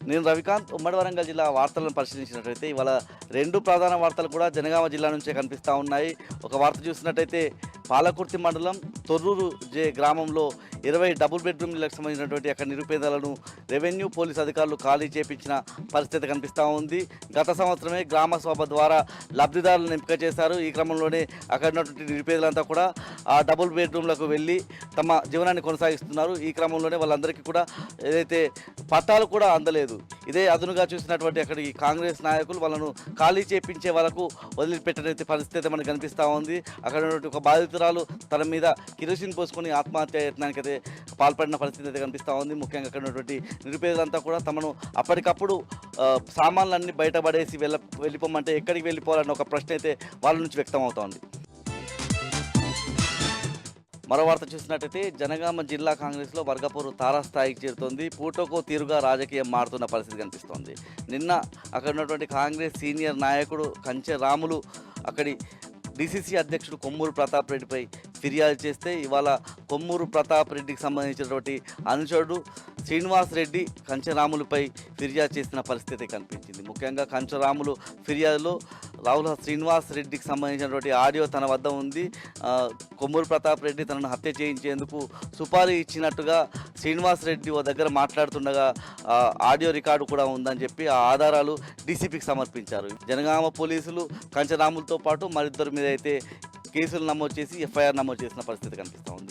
నేను రవికాంత్. ఉమ్మడి వరంగల్ జిల్లా వార్తలను పరిశీలించినట్లయితే ఇవాళ 2 ప్రధాన వార్తలు కూడా జనగామ జిల్లా నుంచే కనిపిస్తా ఉన్నాయి. ఒక వార్త చూసినట్టయితే పాలకుర్తి మండలం తొర్రూరు గ్రామంలో 20 డబుల్ బెడ్రూమ్ ఇళ్లకు సంబంధించినటువంటి అక్కడ నిరుపేదలను రెవెన్యూ పోలీస్ అధికారులు ఖాళీ చేపించిన పరిస్థితి కనిపిస్తూ ఉంది. గత సంవత్సరమే గ్రామ సభ ద్వారా లబ్ధిదారులను ఎంపిక చేశారు. ఈ క్రమంలోనే అక్కడ ఉన్నటువంటి నిరుపేదలంతా కూడా ఆ డబుల్ బెడ్రూమ్లకు వెళ్ళి తమ జీవనాన్ని కొనసాగిస్తున్నారు. ఈ క్రమంలోనే వాళ్ళందరికీ కూడా ఏదైతే పట్టాలు కూడా అందలేదు. ఇదే అదునుగా చూసినటువంటి అక్కడికి కాంగ్రెస్ నాయకులు వాళ్ళను ఖాళీ చేపించే వాళ్ళకు వదిలిపెట్టిన పరిస్థితి మనకు కనిపిస్తూ ఉంది. అక్కడ ఉన్నటువంటి ఒక బాధితురాలు తన మీద కిరోసిన్ పోసుకొని ఆత్మహత్య యత్నానికి అయితే పాల్పడిన పరిస్థితి అయితే కనిపిస్తూ ఉంది. ముఖ్యంగా అక్కడ ఉన్నటువంటి నిరుపేదలంతా కూడా తమను అప్పటికప్పుడు సామాన్లన్నీ బయటపడేసి వెళ్ళిపోమంటే ఎక్కడికి వెళ్ళిపోవాలన్న ఒక ప్రశ్న అయితే వాళ్ళ నుంచి వ్యక్తం అవుతోంది. మరో వార్త చూసినట్టయితే జనగామ జిల్లా కాంగ్రెస్లో వర్గపోరు తారాస్థాయికి చేరుతోంది. పూటకో తీరుగా రాజకీయం మారుతున్న పరిస్థితి కనిపిస్తోంది. నిన్న అక్కడ ఉన్నటువంటి కాంగ్రెస్ సీనియర్ నాయకుడు కంచె రాములు అక్కడి డీసీసీ అధ్యక్షుడు కొమ్మూరు ప్రతాప్ రెడ్డిపై ఫిర్యాదు చేస్తే ఇవాళ కొమ్మూరు ప్రతాప్ రెడ్డికి సంబంధించినటువంటి అనుచరుడు శ్రీనివాస్ రెడ్డి కంచెరాములపై ఫిర్యాదు చేసిన పరిస్థితి కనిపించింది. ముఖ్యంగా కంచెరాములు ఫిర్యాదులో రావుల శ్రీనివాస్ రెడ్డికి సంబంధించినటువంటి ఆడియో తన వద్ద ఉంది. కొమ్మూరు ప్రతాప్ రెడ్డి తనను హత్య చేయించేందుకు సుపారీ ఇచ్చినట్టుగా శ్రీనివాస్ రెడ్డి ఓ దగ్గర మాట్లాడుతుండగా ఆడియో రికార్డు కూడా ఉందని చెప్పి ఆ ఆధారాలు డీసీపీకి సమర్పించారు. జనగామ పోలీసులు కంచెరాములతో పాటు మరిద్దరి మీద అయితే కేసులు నమోదు చేసి ఎఫ్ఐఆర్ నమోదు చేసిన పరిస్థితి కనిపిస్తూ ఉంది.